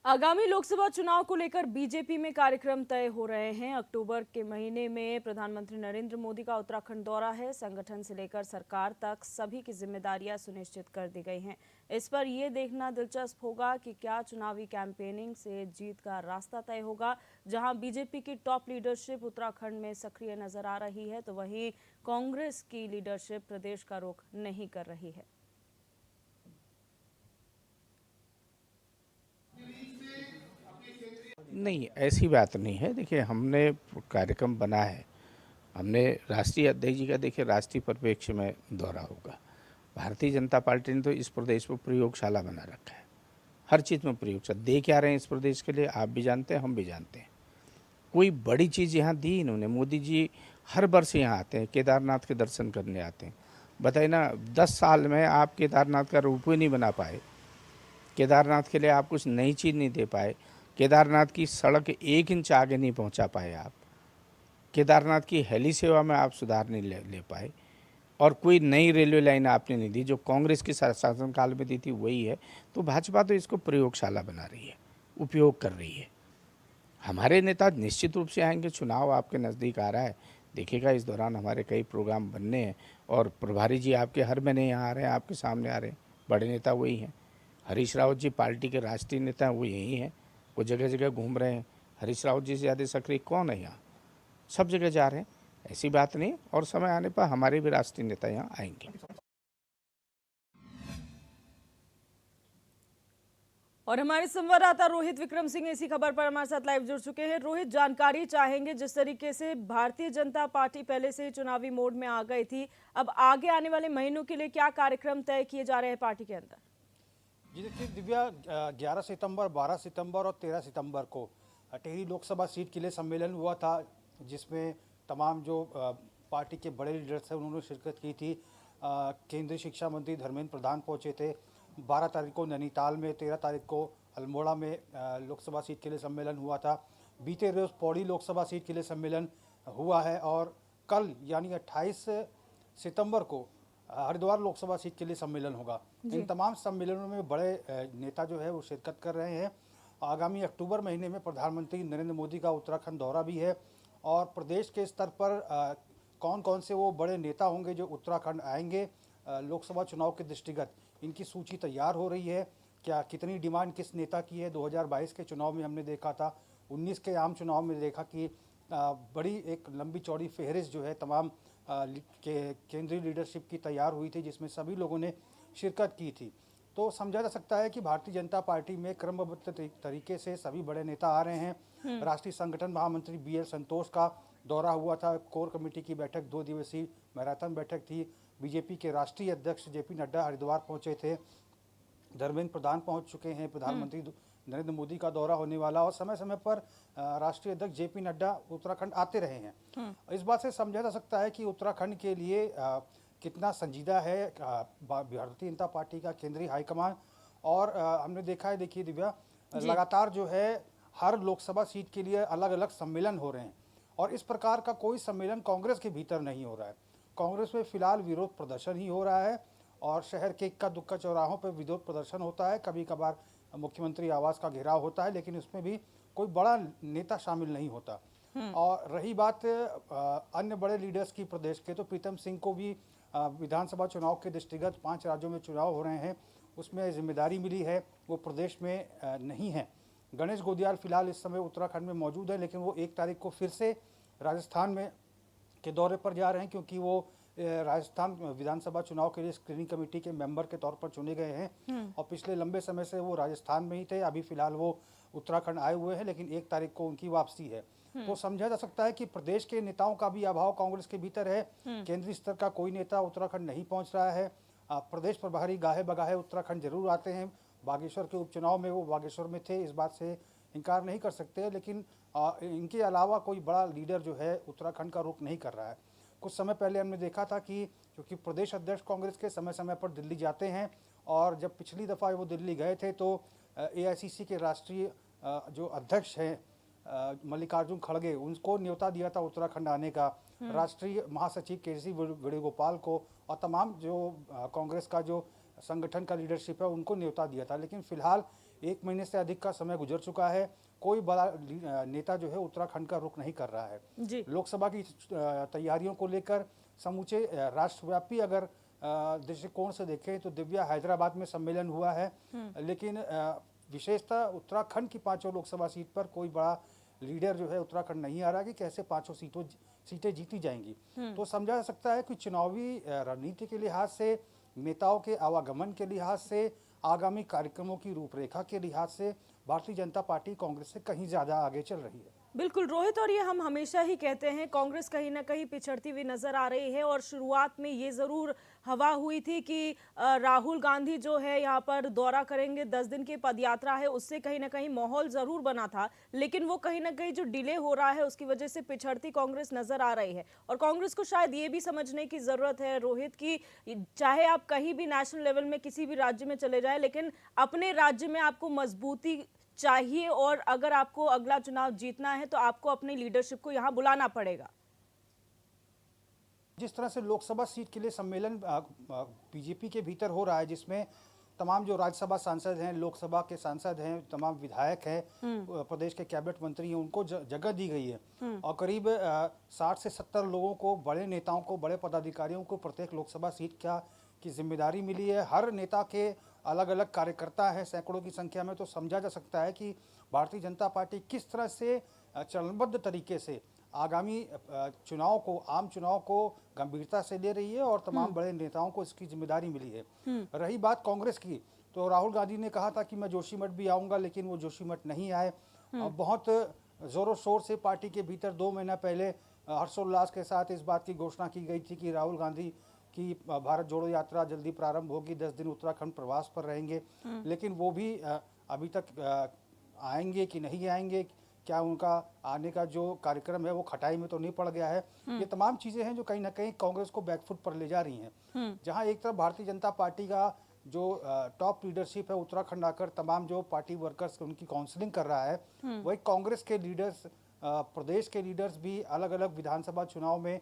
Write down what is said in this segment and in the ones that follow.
आगामी लोकसभा चुनाव को लेकर बीजेपी में कार्यक्रम तय हो रहे हैं। अक्टूबर के महीने में प्रधानमंत्री नरेंद्र मोदी का उत्तराखंड दौरा है। संगठन से लेकर सरकार तक सभी की जिम्मेदारियां सुनिश्चित कर दी गई हैं। इस पर यह देखना दिलचस्प होगा कि क्या चुनावी कैंपेनिंग से जीत का रास्ता तय होगा। जहां बीजेपी की टॉप लीडरशिप उत्तराखंड में सक्रिय नजर आ रही है, तो वहीं कांग्रेस की लीडरशिप प्रदेश का रुख नहीं कर रही है। नहीं, ऐसी बात नहीं है। देखिए, हमने कार्यक्रम बना है। हमने राष्ट्रीय अध्यक्ष जी का देखिए राष्ट्रीय परिप्रेक्ष्य में दौरा होगा। भारतीय जनता पार्टी ने तो इस प्रदेश को प्रयोगशाला बना रखा है। हर चीज़ में प्रयोगशाला दे क्या रहे हैं इस प्रदेश के लिए, आप भी जानते हैं, हम भी जानते हैं। कोई बड़ी चीज़ यहाँ दी इन्होंने। मोदी जी हर वर्ष यहाँ आते हैं, केदारनाथ के दर्शन करने आते हैं। बताइए ना, 10 साल में आप केदारनाथ का रोपवे नहीं बना पाए, केदारनाथ के लिए आप कुछ नई चीज़ नहीं दे पाए, केदारनाथ की सड़क 1 इंच आगे नहीं पहुंचा पाए आप, केदारनाथ की हेली सेवा में आप सुधार नहीं ले पाए, और कोई नई रेलवे लाइन आपने नहीं दी। जो कांग्रेस के शासनकाल में दी थी वही है। तो भाजपा तो इसको प्रयोगशाला बना रही है, उपयोग कर रही है। हमारे नेता निश्चित रूप से आएंगे। चुनाव आपके नज़दीक आ रहा है, देखिएगा इस दौरान हमारे कई प्रोग्राम बनने हैं, और प्रभारी जी आपके हर महीने यहाँ आ रहे हैं, आपके सामने आ रहे हैं। बड़े नेता वही हैं। हरीश रावत जी पार्टी के राष्ट्रीय नेता हैं, वो यही हैं। वो जगह जगह घूम रहे हैं। हरीश रावत जी से ज़्यादा सक्रिय कौन है यहाँ? सब जगह जा रहे हैं। ऐसी बात नहीं, और समय आने पर हमारे भी राष्ट्रीय नेता यहाँ आएंगे। और हमारे संवाददाता रोहित विक्रम सिंह इसी खबर पर हमारे साथ लाइव जुड़ चुके हैं। रोहित, जानकारी चाहेंगे, जिस तरीके से भारतीय जनता पार्टी पहले से ही चुनावी मोड में आ गई थी, अब आगे आने वाले महीनों के लिए क्या कार्यक्रम तय किए जा रहे हैं पार्टी के अंदर? जी देखिए दिव्या, 11 सितंबर, 12 सितंबर और 13 सितंबर को टिहरी लोकसभा सीट के लिए सम्मेलन हुआ था, जिसमें तमाम जो पार्टी के बड़े लीडर्स हैं उन्होंने शिरकत की थी। केंद्रीय शिक्षा मंत्री धर्मेंद्र प्रधान पहुंचे थे। 12 तारीख को नैनीताल में, 13 तारीख को अल्मोड़ा में लोकसभा सीट के लिए सम्मेलन हुआ था। बीते रोज पौड़ी लोकसभा सीट के लिए सम्मेलन हुआ है, और कल यानी 28 सितंबर को हरिद्वार लोकसभा सीट के लिए सम्मेलन होगा। इन तमाम सम्मेलनों में बड़े नेता जो है वो शिरकत कर रहे हैं। आगामी अक्टूबर महीने में प्रधानमंत्री नरेंद्र मोदी का उत्तराखंड दौरा भी है, और प्रदेश के स्तर पर कौन कौन से वो बड़े नेता होंगे जो उत्तराखंड आएंगे लोकसभा चुनाव के दृष्टिगत, इनकी सूची तैयार हो रही है। क्या कितनी डिमांड किस नेता की है? 2022 के चुनाव में हमने देखा था, 19 के आम चुनाव में देखा कि बड़ी एक लंबी चौड़ी फहरिस्त जो है तमाम केंद्रीय लीडरशिप की तैयार हुई थी, जिसमें सभी लोगों ने शिरकत की थी। तो समझा जा सकता है कि भारतीय जनता पार्टी में क्रमबद्ध तरीके से सभी बड़े नेता आ रहे हैं। राष्ट्रीय संगठन महामंत्री BL संतोष का दौरा हुआ था। कोर कमेटी की बैठक 2 दिवसीय मैराथन बैठक थी। बीजेपी के राष्ट्रीय अध्यक्ष JP नड्डा हरिद्वार पहुंचे थे। धर्मेंद्र प्रधान पहुंच चुके हैं। प्रधानमंत्री नरेंद्र मोदी का दौरा होने वाला, और समय समय पर राष्ट्रीय अध्यक्ष JP नड्डा उत्तराखंड आते रहे हैं। इस बात से समझा जा सकता है कि उत्तराखंड के लिए कितना संजीदा है भारतीय जनता पार्टी का केंद्रीय हाईकमान। और हमने देखा है, देखिए दिव्या, लगातार जो है हर लोकसभा सीट के लिए अलग अलग सम्मेलन हो रहे हैं, और इस प्रकार का कोई सम्मेलन कांग्रेस के भीतर नहीं हो रहा है। कांग्रेस में फिलहाल विरोध प्रदर्शन ही हो रहा है, और शहर के इक्का दुक्का चौराहों पर विरोध प्रदर्शन होता है। कभी कभार मुख्यमंत्री आवास का घेराव होता है, लेकिन उसमें भी कोई बड़ा नेता शामिल नहीं होता। और रही बात अन्य बड़े लीडर्स की प्रदेश के, तो प्रीतम सिंह को भी विधानसभा चुनाव के दृष्टिगत 5 राज्यों में चुनाव हो रहे हैं, उसमें जिम्मेदारी मिली है, वो प्रदेश में नहीं है। गणेश गोदियाल फिलहाल इस समय उत्तराखंड में मौजूद है, लेकिन वो 1 तारीख को फिर से राजस्थान में के दौरे पर जा रहे हैं, क्योंकि वो राजस्थान विधानसभा चुनाव के लिए स्क्रीनिंग कमेटी के मेंबर के तौर पर चुने गए हैं, और पिछले लंबे समय से वो राजस्थान में ही थे। अभी फिलहाल वो उत्तराखंड आए हुए हैं, लेकिन 1 तारीख को उनकी वापसी है। तो समझा जा सकता है कि प्रदेश के नेताओं का भी अभाव कांग्रेस के भीतर है। केंद्रीय स्तर का कोई नेता उत्तराखंड नहीं पहुंच रहा है। प्रदेश प्रभारी गाहे बगाहे उत्तराखंड जरूर आते हैं। बागेश्वर के उपचुनाव में वो बागेश्वर में थे, इस बात से इनकार नहीं कर सकते, लेकिन इनके अलावा कोई बड़ा लीडर जो है उत्तराखंड का रुख नहीं कर रहा है। कुछ समय पहले हमने देखा था कि क्योंकि प्रदेश अध्यक्ष कांग्रेस के समय समय पर दिल्ली जाते हैं, और जब पिछली दफ़ा वो दिल्ली गए थे तो AICC के राष्ट्रीय जो अध्यक्ष हैं मल्लिकार्जुन खड़गे, उनको न्योता दिया था उत्तराखंड आने का। राष्ट्रीय महासचिव KC वेणुगोपाल को, और तमाम जो कांग्रेस का जो संगठन का लीडरशिप है उनको न्योता दिया था। लेकिन फिलहाल 1 महीने से अधिक का समय गुजर चुका है, कोई बड़ा नेता जो है उत्तराखंड का रुख नहीं कर रहा है। जी। लोकसभा की तैयारियों को लेकर समूचे राष्ट्रव्यापी अगर दृष्टिकोण से देखें तो दिव्या हैदराबाद में सम्मेलन हुआ है, लेकिन विशेषतः उत्तराखंड की 5 लोकसभा सीट पर कोई बड़ा लीडर जो है उत्तराखंड नहीं आ रहा कि कैसे 5 सीटें जीती जाएंगी। तो समझा जा सकता है कि चुनावी रणनीति के लिहाज से, नेताओं के आवागमन के लिहाज से, आगामी कार्यक्रमों की रूपरेखा के लिहाज से भारतीय जनता पार्टी कांग्रेस से कहीं ज़्यादा आगे चल रही है। बिल्कुल रोहित, और ये हम हमेशा ही कहते हैं कांग्रेस कहीं ना कहीं पिछड़ती हुई नजर आ रही है। और शुरुआत में ये जरूर हवा हुई थी कि राहुल गांधी जो है यहाँ पर दौरा करेंगे, 10 दिन की पदयात्रा है, उससे कहीं ना कहीं माहौल जरूर बना था, लेकिन वो कहीं ना कहीं जो डिले हो रहा है उसकी वजह से पिछड़ती कांग्रेस नजर आ रही है। और कांग्रेस को शायद ये भी समझने की जरूरत है रोहित की चाहे आप कहीं भी नेशनल लेवल में किसी भी राज्य में चले जाए, लेकिन अपने राज्य में आपको मजबूती चाहिए, और अगर आपको अगला चुनाव जीतना है तो आपको अपनी लीडरशिप को यहां बुलाना पड़ेगा। जिस तरह से लोकसभा सीट के लिए सम्मेलन बीजेपी के भीतर हो रहा है, जिसमें तमाम जो राज्यसभा सांसद हैं, लोकसभा के सांसद हैं, तमाम विधायक हैं, प्रदेश के कैबिनेट मंत्री हैं, उनको जगह दी गई है। और करीब 60 से 70 लोगों को, बड़े नेताओं को, बड़े पदाधिकारियों को प्रत्येक लोकसभा सीट की जिम्मेदारी मिली है। हर नेता के अलग अलग कार्यकर्ता हैं सैकड़ों की संख्या में। तो समझा जा सकता है कि भारतीय जनता पार्टी किस तरह से चरणबद्ध तरीके से आगामी आम चुनाव को गंभीरता से ले रही है, और तमाम बड़े नेताओं को इसकी जिम्मेदारी मिली है। रही बात कांग्रेस की, तो राहुल गांधी ने कहा था कि मैं जोशीमठ भी आऊंगा, लेकिन वो जोशीमठ नहीं आए। बहुत जोरों शोर से पार्टी के भीतर 2 महीना पहले हर्षोल्लास के साथ इस बात की घोषणा की गई थी कि राहुल गांधी की भारत जोड़ो यात्रा जल्दी प्रारंभ होगी, 10 दिन उत्तराखंड प्रवास पर रहेंगे। लेकिन वो भी अभी तक आएंगे कि नहीं आएंगे, क्या उनका आने का जो कार्यक्रम है वो खटाई में तो नहीं पड़ गया है। ये तमाम चीज़ें हैं जो कहीं ना कहीं कांग्रेस को बैकफुट पर ले जा रही हैं। जहां एक तरफ भारतीय जनता पार्टी का जो टॉप लीडरशिप है उत्तराखंड आकर तमाम जो पार्टी वर्कर्स उनकी काउंसलिंग कर रहा है, वही कांग्रेस के लीडर्स, प्रदेश के लीडर्स भी अलग अलग विधानसभा चुनाव में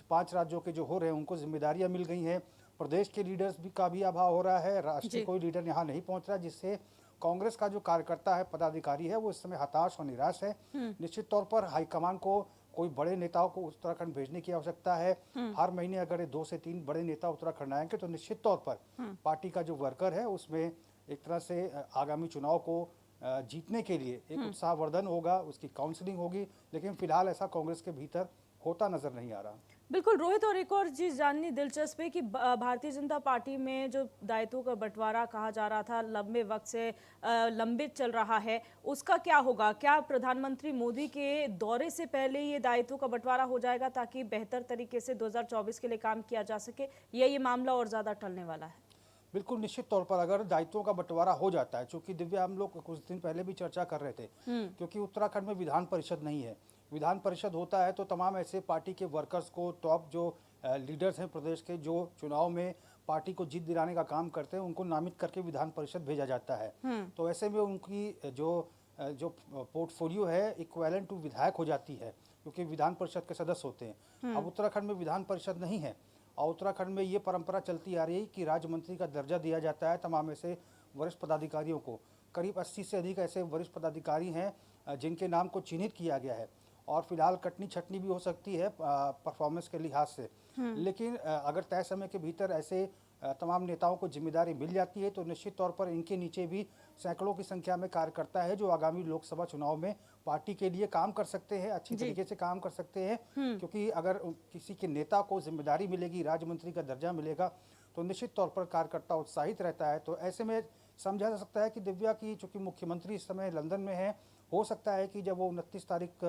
5 राज्यों के जो हो रहे हैं उनको जिम्मेदारियां मिल गई हैं। प्रदेश के लीडर्स भी का भी अभाव हो रहा है, राष्ट्रीय कोई लीडर यहाँ नहीं पहुँच रहा, जिससे कांग्रेस का जो कार्यकर्ता है, पदाधिकारी है, वो इस समय हताश और निराश है। निश्चित तौर पर हाईकमान को कोई बड़े नेताओं को उत्तराखंड भेजने की आवश्यकता है। हर महीने अगर 2 से 3 बड़े नेता उत्तराखंड आएंगे तो निश्चित तौर पर पार्टी का जो वर्कर है उसमें एक तरह से आगामी चुनाव को जीतने के लिए एक उत्साहवर्धन होगा, उसकी काउंसलिंग होगी। लेकिन फिलहाल ऐसा कांग्रेस के भीतर होता नजर नहीं आ रहा। बिल्कुल रोहित, और एक और चीज जाननी दिलचस्प है कि भारतीय जनता पार्टी में जो दायित्वों का बंटवारा कहा जा रहा था, लंबे वक्त से लंबित चल रहा है, उसका क्या होगा? क्या प्रधानमंत्री मोदी के दौरे से पहले ये दायित्वों का बंटवारा हो जाएगा ताकि बेहतर तरीके से 2024 के लिए काम किया जा सके, या ये मामला और ज्यादा टलने वाला है? बिल्कुल निश्चित तौर पर अगर दायित्वों का बंटवारा हो जाता है, चूंकि दिव्या हम लोग कुछ दिन पहले भी चर्चा कर रहे थे, क्योंकि उत्तराखंड में विधान परिषद नहीं है। विधान परिषद होता है तो तमाम ऐसे पार्टी के वर्कर्स को, टॉप जो लीडर्स हैं प्रदेश के, जो चुनाव में पार्टी को जीत दिलाने का काम करते हैं, उनको नामित करके विधान परिषद भेजा जाता है। तो ऐसे में उनकी जो पोर्टफोलियो है इक्वेलेंट टू विधायक हो जाती है, क्योंकि विधान परिषद के सदस्य होते हैं। अब उत्तराखंड में विधान परिषद नहीं है, और उत्तराखंड में ये परंपरा चलती आ रही है कि राज्य मंत्री का दर्जा दिया जाता है तमाम ऐसे वरिष्ठ पदाधिकारियों को। करीब 80 से अधिक ऐसे वरिष्ठ पदाधिकारी हैं जिनके नाम को चिन्हित किया गया है, और फिलहाल कटनी छटनी भी हो सकती है परफॉर्मेंस के लिहाज से। लेकिन अगर तय समय के भीतर ऐसे तमाम नेताओं को जिम्मेदारी मिल जाती है तो निश्चित तौर पर इनके नीचे भी सैकड़ों की संख्या में कार्यकर्ता है जो आगामी लोकसभा चुनाव में पार्टी के लिए काम कर सकते हैं, अच्छी तरीके से काम कर सकते हैं। क्योंकि अगर किसी के नेता को जिम्मेदारी मिलेगी, राज्य मंत्री का दर्जा मिलेगा, तो निश्चित तौर पर कार्यकर्ता उत्साहित रहता है। तो ऐसे में समझा जा सकता है कि दिव्या की, चूँकि मुख्यमंत्री इस समय लंदन में है, हो सकता है कि जब वो 29 तारीख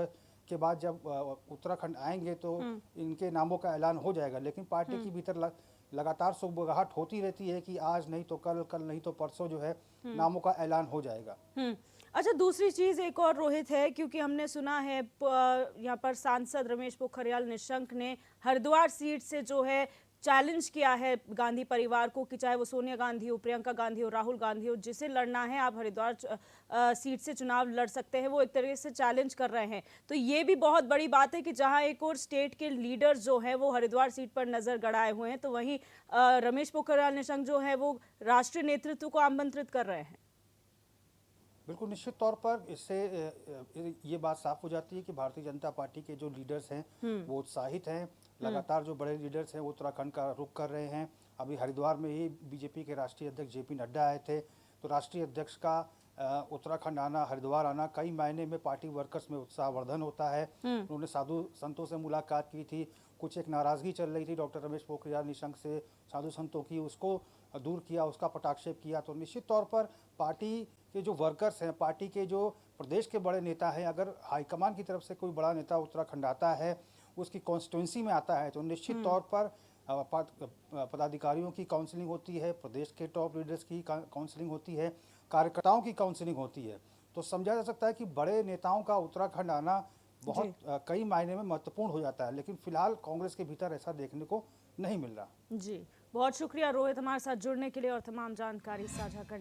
के बाद जब उत्तराखंड आएंगे तो इनके नामों का ऐलान हो जाएगा। लेकिन पार्टी के भीतर लगातार सुगबुगाहट होती रहती है कि आज नहीं तो कल, कल नहीं तो परसों जो है नामों का ऐलान हो जाएगा। अच्छा, दूसरी चीज एक और रोहित है, क्योंकि हमने सुना है यहाँ पर सांसद रमेश पोखरियाल निशंक ने हरिद्वार सीट से जो है चैलेंज किया है गांधी परिवार को कि चाहे वो सोनिया गांधी हो, प्रियंका गांधी हो, राहुल गांधी हो, जिसे लड़ना है आप हरिद्वार सीट से चुनाव लड़ सकते हैं, वो एक तरीके से चैलेंज कर रहे हैं। तो ये भी बहुत बड़ी बात है कि जहां एक और स्टेट के लीडर्स जो है वो हरिद्वार सीट पर नजर गड़ाए हुए हैं, तो वहीं रमेश पोखरियाल निशंक जो है वो राष्ट्रीय नेतृत्व को आमंत्रित कर रहे हैं। बिल्कुल निश्चित तौर पर इससे ये बात साफ हो जाती है कि भारतीय जनता पार्टी के जो लीडर्स हैं वो उत्साहित हैं। लगातार जो बड़े लीडर्स हैं वो उत्तराखंड का रुख कर रहे हैं। अभी हरिद्वार में ही बीजेपी के राष्ट्रीय अध्यक्ष जेपी नड्डा आए थे, तो राष्ट्रीय अध्यक्ष का उत्तराखंड आना, हरिद्वार आना कई मायने में पार्टी वर्कर्स में उत्साहवर्धन होता है। उन्होंने साधु संतों से मुलाकात की थी, कुछ एक नाराज़गी चल रही थी डॉक्टर रमेश पोखरियाल निशंक से साधु संतों की, उसको दूर किया, उसका पटाक्षेप किया। तो निश्चित तौर पर पार्टी के जो वर्कर्स हैं, पार्टी के जो प्रदेश के बड़े नेता हैं, अगर हाईकमान की तरफ से कोई बड़ा नेता उत्तराखंड आता है, उसकी कॉन्स्टिट्यूंसी में आता है, तो निश्चित तौर पर पदाधिकारियों की काउंसलिंग होती है, प्रदेश के टॉप लीडर्स की काउंसलिंग होती है, कार्यकर्ताओं की काउंसलिंग होती है। तो समझा जा सकता है कि बड़े नेताओं का उत्तराखंड आना बहुत कई मायने में महत्वपूर्ण हो जाता है, लेकिन फिलहाल कांग्रेस के भीतर ऐसा देखने को नहीं मिल रहा। जी, बहुत शुक्रिया रोहित हमारे साथ जुड़ने के लिए और तमाम जानकारी साझा करने